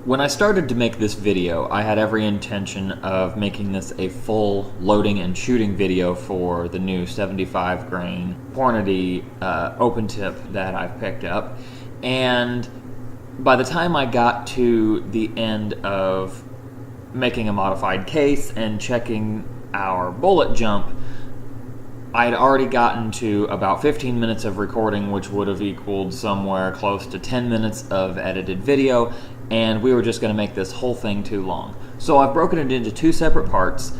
When I started to make this video, I had every intention of making this a full loading and shooting video for the new 75 grain Hornady open tip that I've picked up. And by the time I got to the end of making a modified case and checking our bullet jump, I had already gotten to about 15 minutes of recording, which would have equaled somewhere close to 10 minutes of edited video, and we were just going to make this whole thing too long. So I've broken it into two separate parts.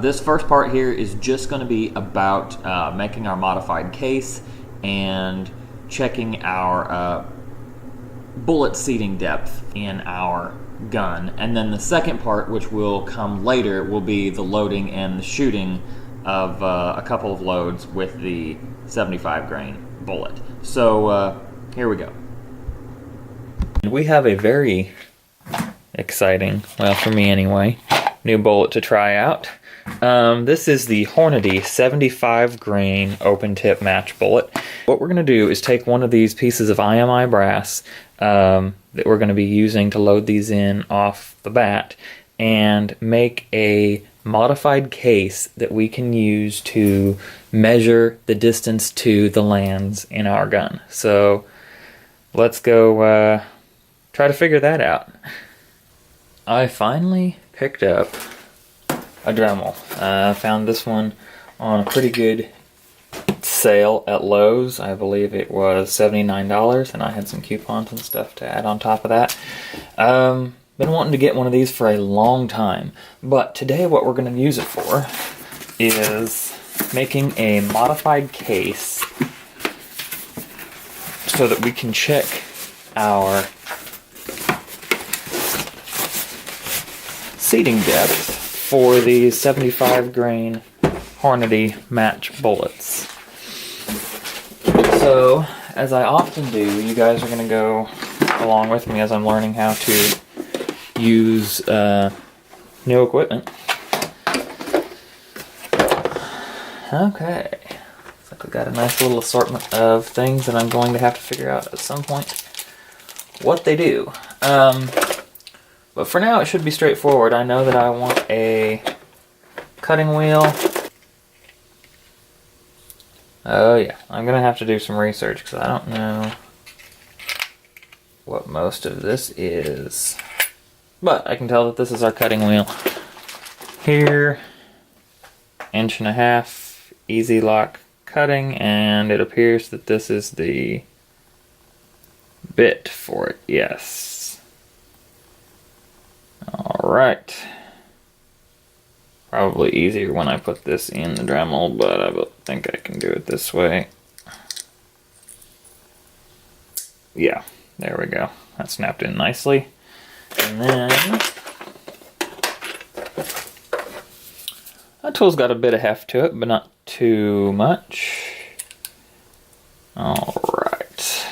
This first part here is just going to be about making our modified case and checking our bullet seating depth in our gun. And then the second part, which will come later, will be the loading and the shooting of a couple of loads with the 75 grain bullet. So here we go. We have a very exciting, well for me anyway, new bullet to try out. This is the Hornady 75 grain open tip match bullet. What we're going to do is take one of these pieces of IMI brass that we're going to be using to load these in off the bat and make a modified case that we can use to measure the distance to the lands in our gun. So let's go try to figure that out. I finally picked up a Dremel. I found this one on a pretty good sale at Lowe's. I believe it was $79, and I had some coupons and stuff to add on top of that. Been wanting to get one of these for a long time, but today what we're going to use it for is making a modified case so that we can check our seating depth for these 75 grain Hornady match bullets. So, as I often do, you guys are going to go along with me as I'm learning how to use new equipment. Okay, looks like we got a nice little assortment of things that I'm going to have to figure out at some point what they do. But for now it should be straightforward. I know that I want a cutting wheel. Oh yeah, I'm gonna have to do some research because I don't know what most of this is. But I can tell that this is our cutting wheel. Here, 1.5 inch easy lock cutting, and it appears that this is the bit for it, yes. Alright. Probably easier when I put this in the Dremel, but I think I can do it this way. Yeah, there we go. That snapped in nicely. And then that tool's got a bit of heft to it, but not too much. Alright.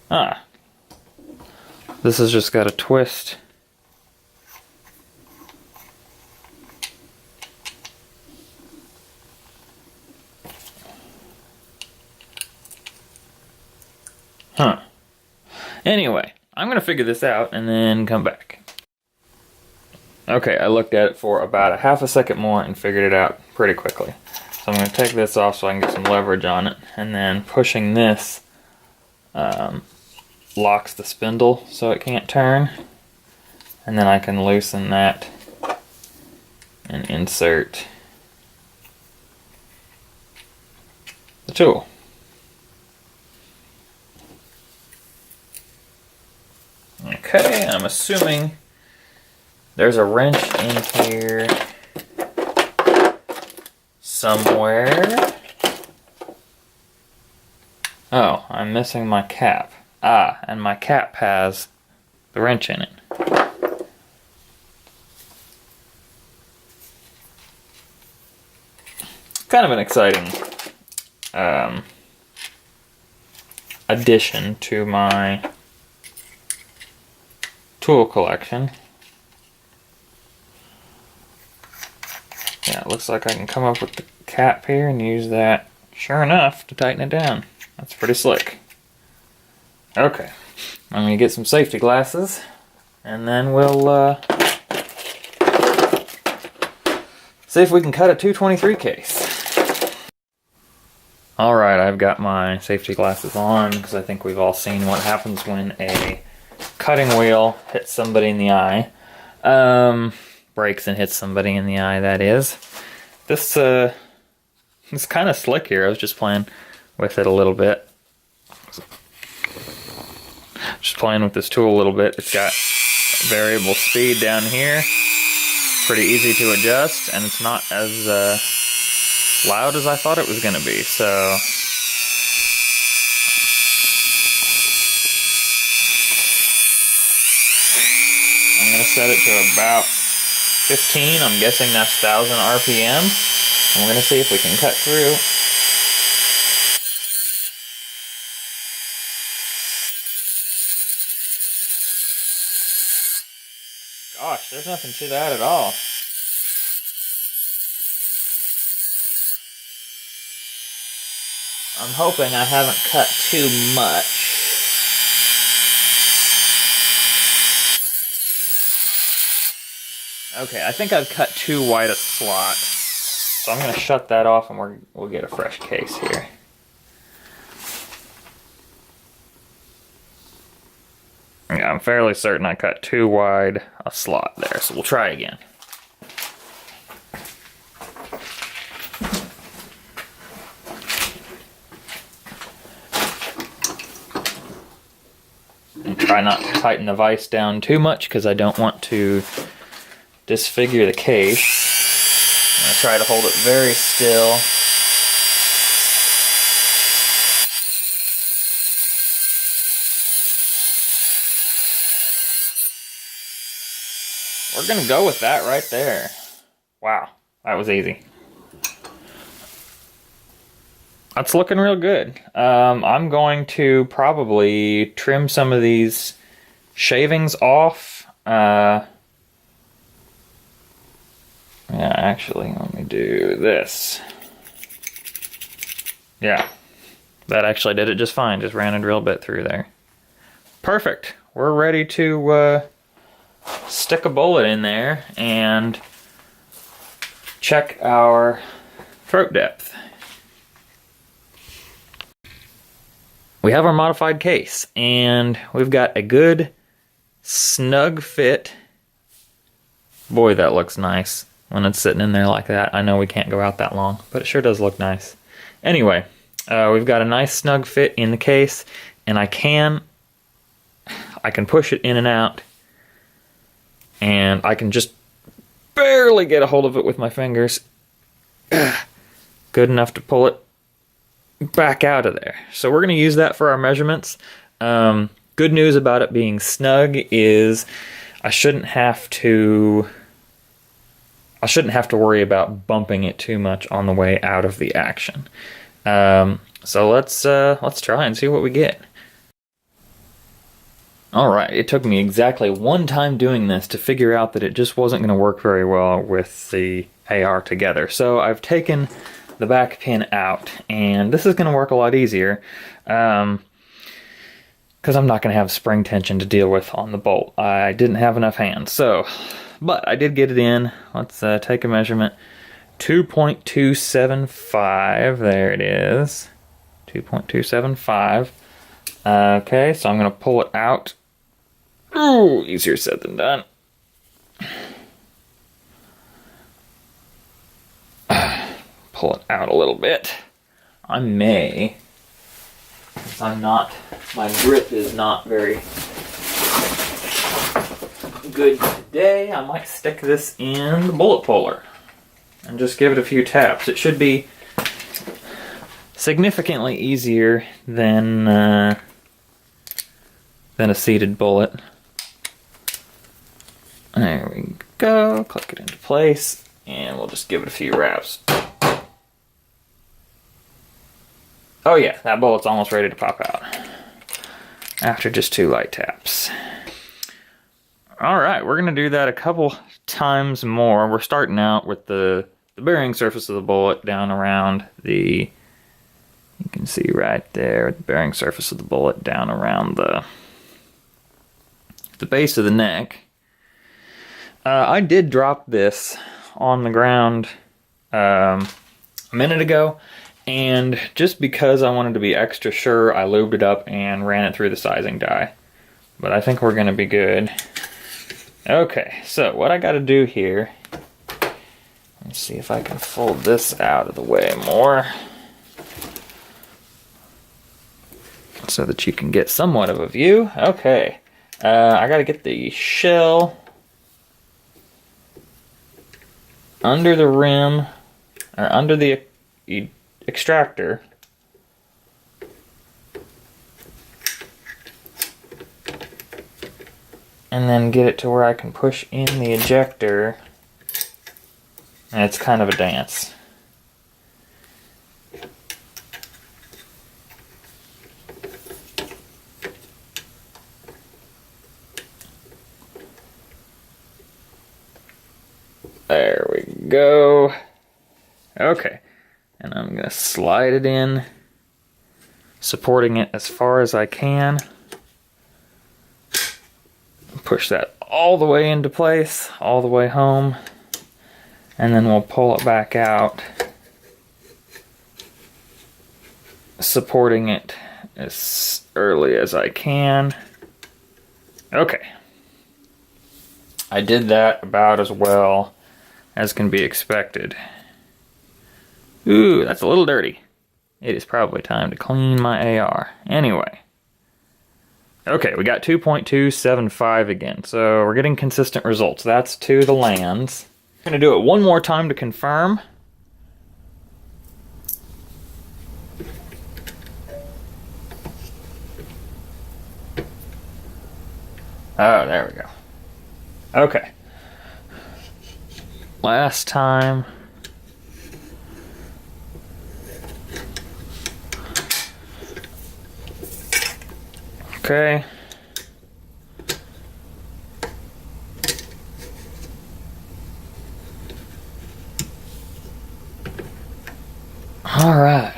Ah. This has just got a twist. Huh. Anyway, I'm going to figure this out and then come back. Okay, I looked at it for about a half a second more and figured it out pretty quickly. So I'm going to take this off so I can get some leverage on it, and then pushing this locks the spindle so it can't turn, and then I can loosen that and insert the tool. Okay, I'm assuming there's a wrench in here somewhere. Oh, I'm missing my cap. Ah, and my cap has the wrench in it. Kind of an exciting addition to my tool collection. Yeah, it looks like I can come up with the cap here and use that sure enough, to tighten it down. That's pretty slick. Okay, I'm gonna get some safety glasses, and then we'll see if we can cut a 223 case. Alright, I've got my safety glasses on, because I think we've all seen what happens when a cutting wheel hits somebody in the eye. Breaks and hits somebody in the eye, that is. This it's kind of slick here. I was just playing with it a little bit. Just playing with this tool a little bit. It's got variable speed down here. Pretty easy to adjust, and it's not as loud as I thought it was going to be, so I'm going to set it to about 15. I'm guessing that's 1000 RPM. And we're going to see if we can cut through. Gosh, there's nothing to that at all. I'm hoping I haven't cut too much. Okay, I think I've cut too wide a slot. So I'm going to shut that off and we'll get a fresh case here. Yeah, I'm fairly certain I cut too wide a slot there, so we'll try again. And try not to tighten the vise down too much because I don't want to disfigure the case. I'm going to try to hold it very still. We're going to go with that right there. Wow, that was easy. That's looking real good. I'm going to probably trim some of these shavings off. Yeah, actually, let me do this. Yeah, that actually did it just fine. Just ran a drill bit through there. Perfect. We're ready to stick a bullet in there and check our throat depth. We have our modified case, and we've got a good snug fit. Boy, that looks nice when it's sitting in there like that. I know we can't go out that long, but it sure does look nice. Anyway, we've got a nice snug fit in the case, and I can push it in and out, and I can just barely get a hold of it with my fingers. Good enough to pull it back out of there. So we're going to use that for our measurements. Good news about it being snug is I shouldn't have to worry about bumping it too much on the way out of the action. So let's try and see what we get. Alright, it took me exactly one time doing this to figure out that it just wasn't going to work very well with the AR together. So I've taken the back pin out, and this is going to work a lot easier because I'm not going to have spring tension to deal with on the bolt. I didn't have enough hands, but I did get it in. Let's take a measurement. 2.275, there it is. 2.275. Okay, so I'm going to pull it out. Ooh, easier said than done. Pull it out a little bit. I may, since my grip is not very good today, I might stick this in the bullet puller and just give it a few taps. It should be significantly easier than a seated bullet. There we go. Click it into place, and we'll just give it a few wraps. Oh yeah, that bullet's almost ready to pop out after just 2 light taps. Alright, we're going to do that a couple times more. We're starting out with the bearing surface of the bullet down around the can see right there the bearing surface of the bullet down around the base of the neck. I did drop this on the ground a minute ago, and just because I wanted to be extra sure, I lubed it up and ran it through the sizing die. But I think we're going to be good. Okay, so what I got to do here, let's see if I can fold this out of the way more so that you can get somewhat of a view. Okay, I got to get the shell under the rim, or under the extractor. And then get it to where I can push in the ejector. And it's kind of a dance. There we go. Okay. And I'm going to slide it in, supporting it as far as I can. Push that all the way into place, all the way home, and then we'll pull it back out, supporting it as early as I can. Okay. I did that about as well as can be expected. Ooh, that's a little dirty. It is probably time to clean my AR. Anyway. Okay, we got 2.275 again, so we're getting consistent results. That's to the lands. I'm going to do it one more time to confirm. Oh, there we go. Okay. Last time. Okay. All right.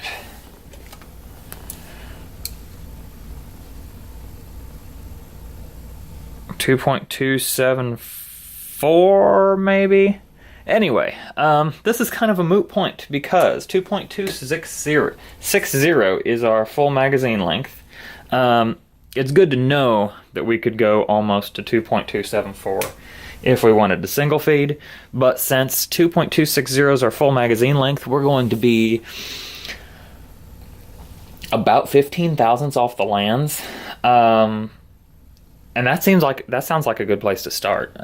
.274 maybe. Anyway, this is kind of a moot point because 2.260 is our full magazine length. It's good to know that we could go almost to 2.274 if we wanted to single feed, but since 2.260 is our full magazine length, we're going to be about 15 thousandths off the lands. And that sounds like a good place to start.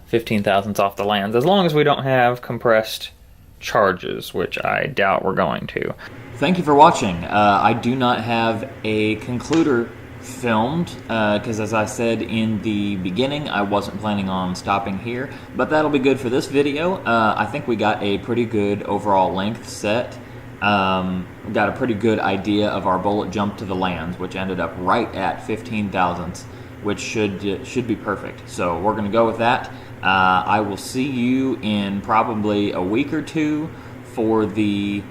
15 thousandths off the lands, as long as we don't have compressed charges, which I doubt we're going to. Thank you for watching. I do not have a concluder filmed because, as I said in the beginning, I wasn't planning on stopping here, but that'll be good for this video. I think we got a pretty good overall length set. We got a pretty good idea of our bullet jump to the lands, which ended up right at 15 thousandths, which should be perfect. So we're going to go with that. I will see you in probably a week or two for the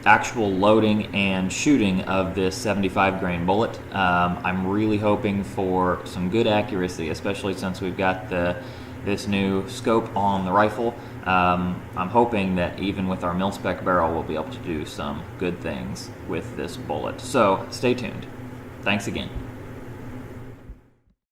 actual loading and shooting of this 75 grain bullet. I'm really hoping for some good accuracy, especially since we've got this new scope on the rifle. I'm hoping that even with our mil-spec barrel, we'll be able to do some good things with this bullet. So stay tuned. Thanks again.